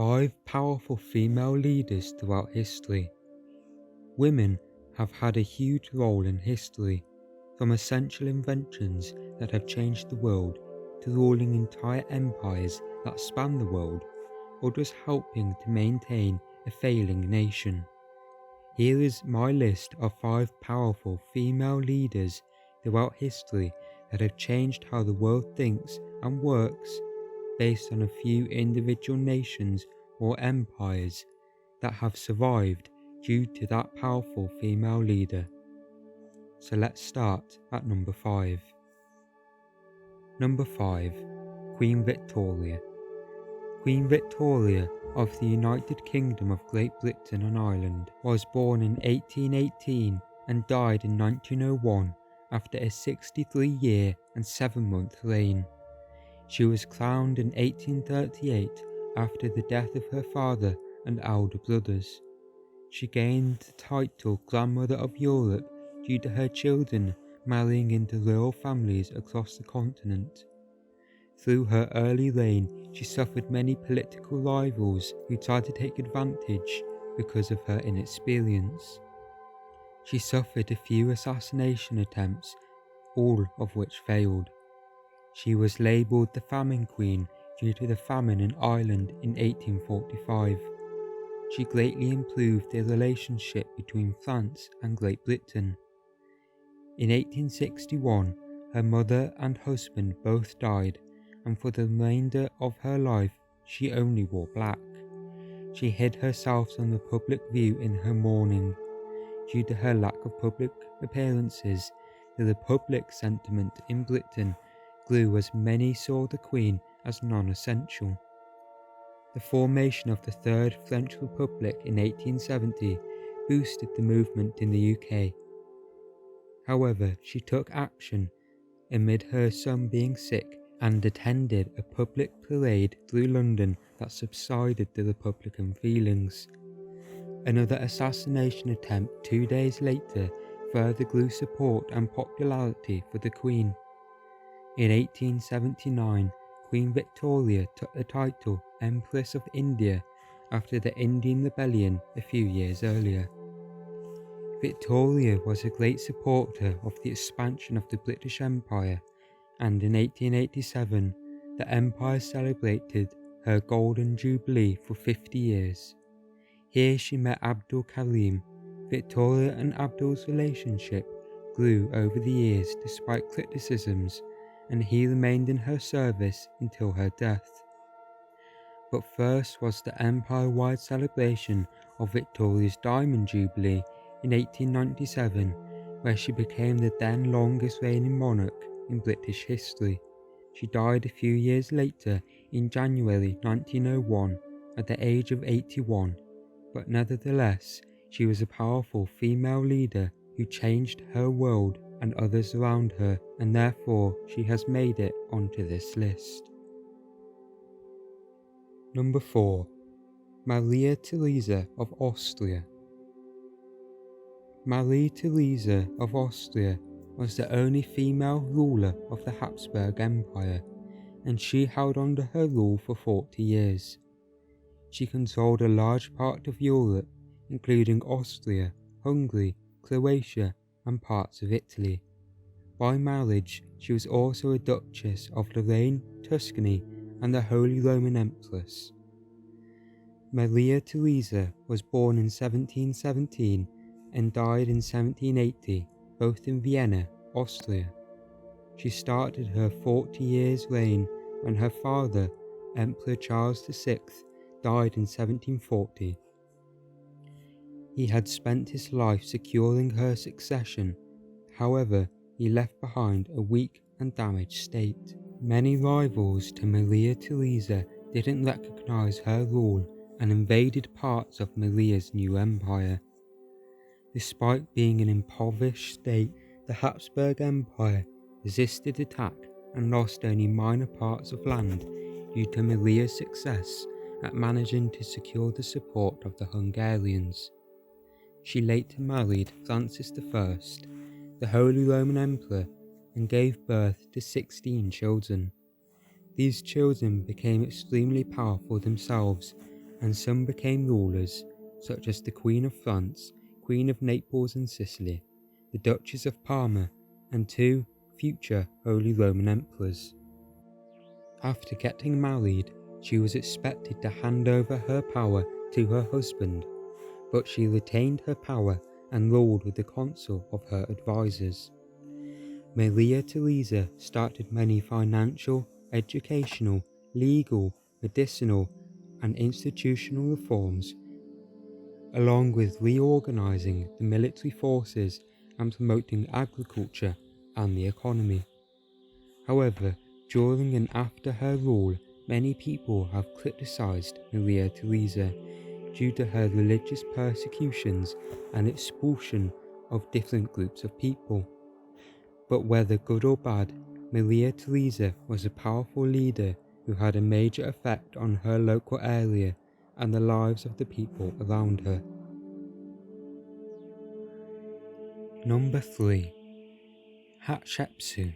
5 powerful female leaders throughout history. Women have had a huge role in history, from essential inventions that have changed the world to ruling entire empires that span the world, or just helping to maintain a failing nation. Here is my list of 5 powerful female leaders throughout history that have changed how the world thinks and works, based on a few individual nations or empires that have survived due to that powerful female leader. So let's start at number 5. Number 5. Queen Victoria. Queen Victoria of the United Kingdom of Great Britain and Ireland was born in 1818 and died in 1901 after a 63-year and 7-month reign. She was crowned in 1838 after the death of her father and elder brothers. She gained the title Grandmother of Europe due to her children marrying into royal families across the continent. Through her early reign, she suffered many political rivals who tried to take advantage because of her inexperience. She suffered a few assassination attempts, all of which failed. She was labelled the Famine Queen due to the famine in Ireland in 1845. She greatly improved the relationship between France and Great Britain. In 1861, her mother and husband both died, and for the remainder of her life she only wore black. She hid herself from the public view in her mourning. Due to her lack of public appearances, the public sentiment in Britain grew as many saw the Queen as non-essential. The formation of the Third French Republic in 1870 boosted the movement in the UK. However, she took action amid her son being sick and attended a public parade through London that subsided the Republican feelings. Another assassination attempt 2 days later further grew support and popularity for the Queen. In 1879, Queen Victoria took the title Empress of India after the Indian Rebellion a few years earlier. Victoria was a great supporter of the expansion of the British Empire, and in 1887 the Empire celebrated her Golden Jubilee for 50 years. Here she met Abdul Karim. Victoria and Abdul's relationship grew over the years despite criticisms, and he remained in her service until her death. But first was the empire-wide celebration of Victoria's Diamond Jubilee in 1897, where she became the then longest reigning monarch in British history. She died a few years later in January 1901 at the age of 81, but nevertheless she was a powerful female leader who changed her world and others around her, and therefore she has made it onto this list. Number 4. Maria Theresa of Austria. Maria Theresa of Austria was the only female ruler of the Habsburg Empire, and she held under her rule for 40 years. She controlled a large part of Europe, including Austria, Hungary, Croatia, and parts of Italy. By marriage, she was also a Duchess of Lorraine, Tuscany, and the Holy Roman Empress. Maria Theresa was born in 1717 and died in 1780, both in Vienna, Austria. She started her 40 years reign when her father, Emperor Charles VI, died in 1740. He had spent his life securing her succession. However, he left behind a weak and damaged state. Many rivals to Maria Theresa didn't recognise her rule and invaded parts of Maria's new empire. Despite being an impoverished state, the Habsburg Empire resisted attack and lost only minor parts of land due to Maria's success at managing to secure the support of the Hungarians. She later married Francis I, the Holy Roman Emperor, and gave birth to 16 children. These children became extremely powerful themselves and some became rulers, such as the Queen of France, Queen of Naples and Sicily, the Duchess of Parma, and 2 future Holy Roman Emperors. After getting married, she was expected to hand over her power to her husband, but she retained her power and ruled with the counsel of her advisors. Maria Theresa started many financial, educational, legal, medicinal, and institutional reforms, along with reorganizing the military forces and promoting agriculture and the economy. However, during and after her rule, many people have criticized Maria Theresa due to her religious persecutions and expulsion of different groups of people. But whether good or bad, Maria Theresa was a powerful leader who had a major effect on her local area and the lives of the people around her. Number 3. Hatshepsut.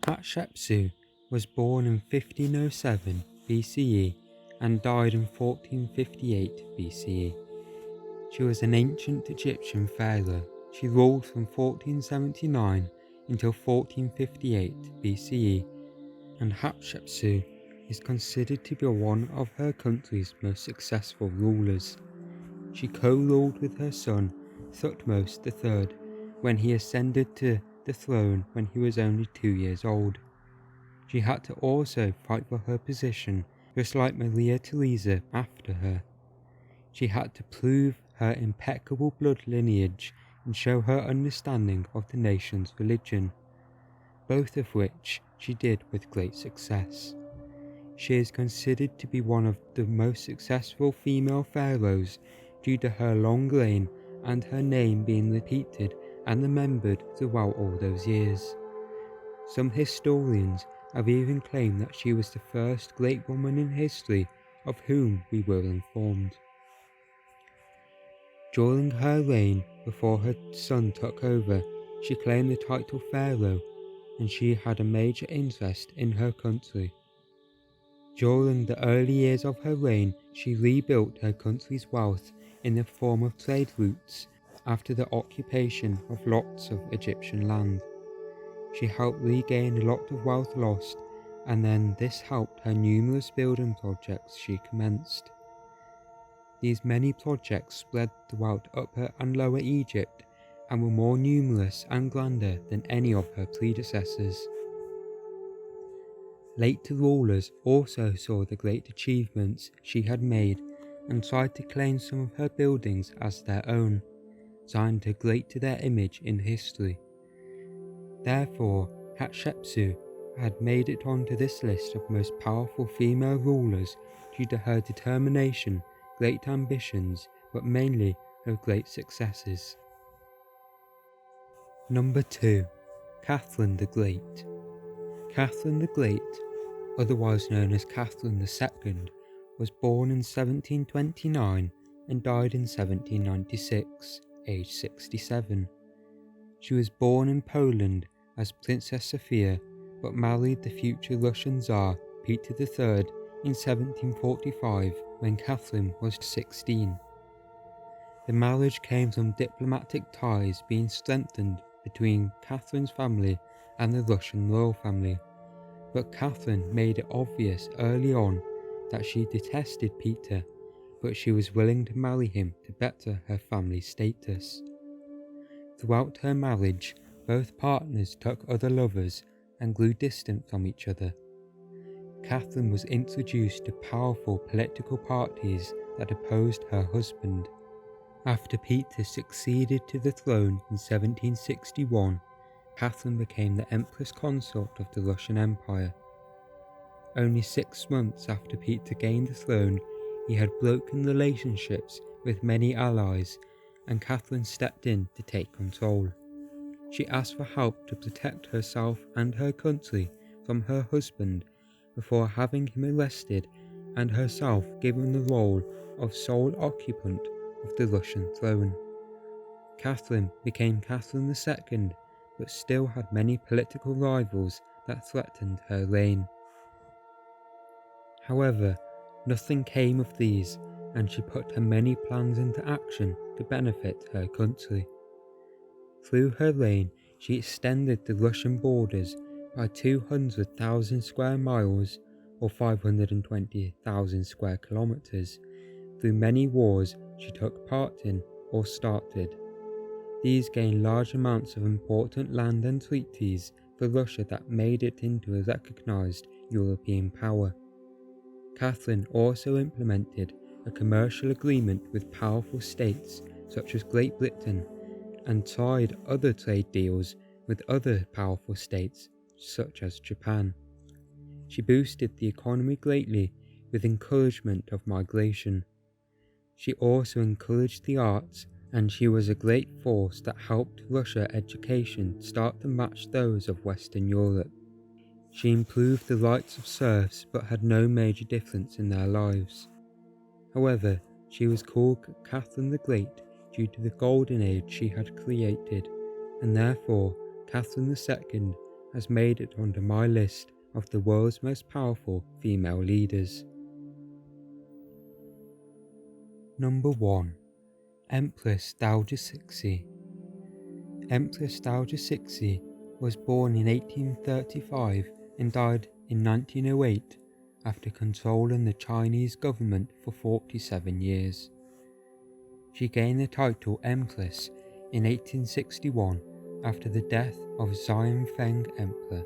Hatshepsut was born in 1507 BCE and died in 1458 BCE. She was an ancient Egyptian pharaoh. She ruled from 1479 until 1458 BCE, and Hatshepsut is considered to be one of her country's most successful rulers. She co-ruled with her son Thutmose III when he ascended to the throne when he was only 2 years old. She had to also fight for her position, just like Maria Theresa after her. She had to prove her impeccable blood lineage and show her understanding of the nation's religion, both of which she did with great success. She is considered to be one of the most successful female pharaohs due to her long reign and her name being repeated and remembered throughout all those years. Some historians have even claimed that she was the first great woman in history of whom we were informed. During her reign, before her son took over, she claimed the title pharaoh, and she had a major interest in her country. During the early years of her reign, she rebuilt her country's wealth in the form of trade routes after the occupation of lots of Egyptian land. She helped regain a lot of wealth lost, and then this helped her numerous building projects she commenced. These many projects spread throughout Upper and Lower Egypt and were more numerous and grander than any of her predecessors. Later rulers also saw the great achievements she had made and tried to claim some of her buildings as their own, trying to great to their image in history. Therefore, Hatshepsut had made it onto this list of most powerful female rulers due to her determination, great ambitions, but mainly her great successes. Number 2. Catherine the Great. Catherine the Great, otherwise known as Catherine II, was born in 1729 and died in 1796, aged 67. She was born in Poland as Princess Sophia, but married the future Russian Tsar Peter III in 1745 when Catherine was 16. The marriage came from diplomatic ties being strengthened between Catherine's family and the Russian royal family, but Catherine made it obvious early on that she detested Peter, but she was willing to marry him to better her family's status. Throughout her marriage, both partners took other lovers and grew distant from each other. Catherine was introduced to powerful political parties that opposed her husband. After Peter succeeded to the throne in 1761, Catherine became the Empress Consort of the Russian Empire. Only 6 months after Peter gained the throne, he had broken relationships with many allies, and Catherine stepped in to take control. She asked for help to protect herself and her country from her husband before having him arrested and herself given the role of sole occupant of the Russian throne. Catherine became Catherine II, but still had many political rivals that threatened her reign. However, Nothing came of these, and she put her many plans into action to benefit her country. Through her reign, she extended the Russian borders by 200,000 square miles or 520,000 square kilometers through many wars she took part in or started. These gained large amounts of important land and treaties for Russia that made it into a recognized European power. Catherine also implemented a commercial agreement with powerful states such as Great Britain and tried other trade deals with other powerful states such as Japan. She boosted the economy greatly with encouragement of migration. She also encouraged the arts, and she was a great force that helped Russia's education start to match those of Western Europe. She improved the rights of serfs but had no major difference in their lives. However, she was called Catherine the Great due to the golden age she had created, and therefore Catherine II has made it onto my list of the world's most powerful female leaders. Number 1. Empress Dowager Cixi. Empress Dowager Cixi was born in 1835 and died in 1908 after controlling the Chinese government for 47 years. She gained the title Empress in 1861 after the death of Xianfeng Emperor.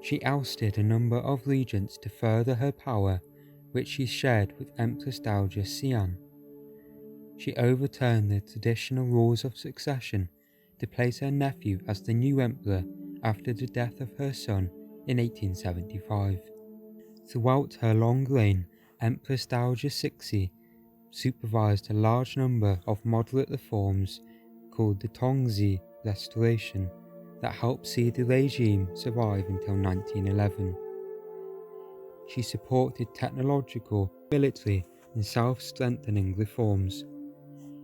She ousted a number of regents to further her power, which she shared with Empress Dowager Xian. She overturned the traditional rules of succession to place her nephew as the new emperor after the death of her son in 1875. Throughout her long reign, Empress Dowager Cixi supervised a large number of moderate reforms called the Tongzi Restoration that helped see the regime survive until 1911. She supported technological, military and self-strengthening reforms.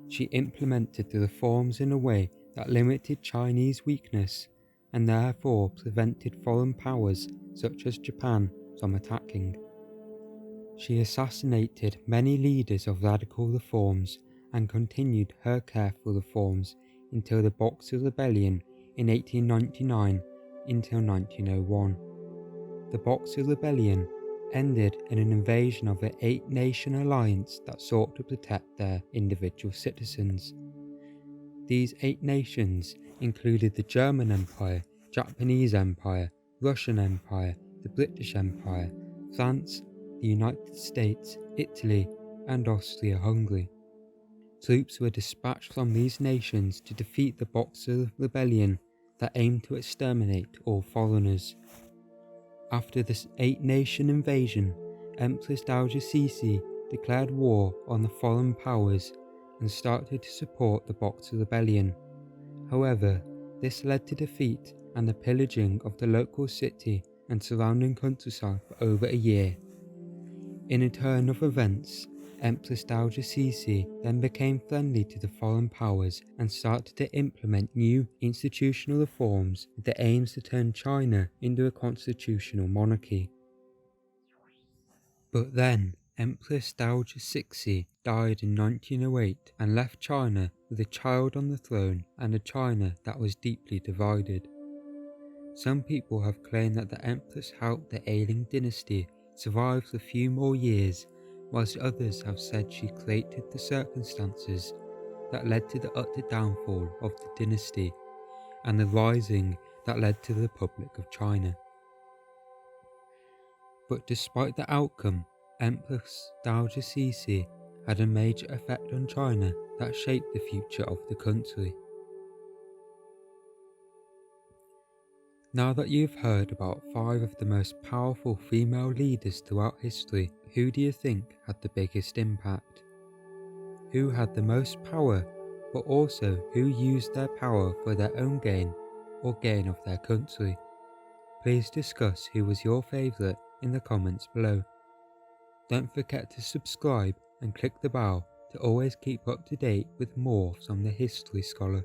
She implemented the reforms in a way that limited Chinese weakness and therefore prevented foreign powers such as Japan from attacking. She assassinated many leaders of radical reforms and continued her careful reforms until the Boxer Rebellion in 1899 until 1901. The Boxer Rebellion ended in an invasion of an 8-nation alliance that sought to protect their individual citizens. These 8 nations included the German Empire, Japanese Empire, Russian Empire, the British Empire, France, the United States, Italy, and Austria-Hungary. Troops were dispatched from these nations to defeat the Boxer Rebellion that aimed to exterminate all foreigners. After this 8-nation invasion, Empress Dowager Cixi declared war on the foreign powers and started to support the Boxer Rebellion. However, this led to defeat and the pillaging of the local city and surrounding countryside for over a year. In a turn of events, Empress Dowager Cixi then became friendly to the foreign powers and started to implement new institutional reforms with the aims to turn China into a constitutional monarchy. But then, Empress Dowager Cixi died in 1908 and left China with a child on the throne and a China that was deeply divided. Some people have claimed that the Empress helped the ailing dynasty survive a few more years, whilst others have said she created the circumstances that led to the utter downfall of the dynasty and the rising that led to the Republic of China. But despite the outcome, Empress Dowager Cixi had a major effect on China that shaped the future of the country. Now that you've heard about 5 of the most powerful female leaders throughout history, who do you think had the biggest impact? Who had the most power, but also who used their power for their own gain or gain of their country? Please discuss who was your favourite in the comments below. Don't forget to subscribe and click the bell to always keep up to date with more from the History Scholar.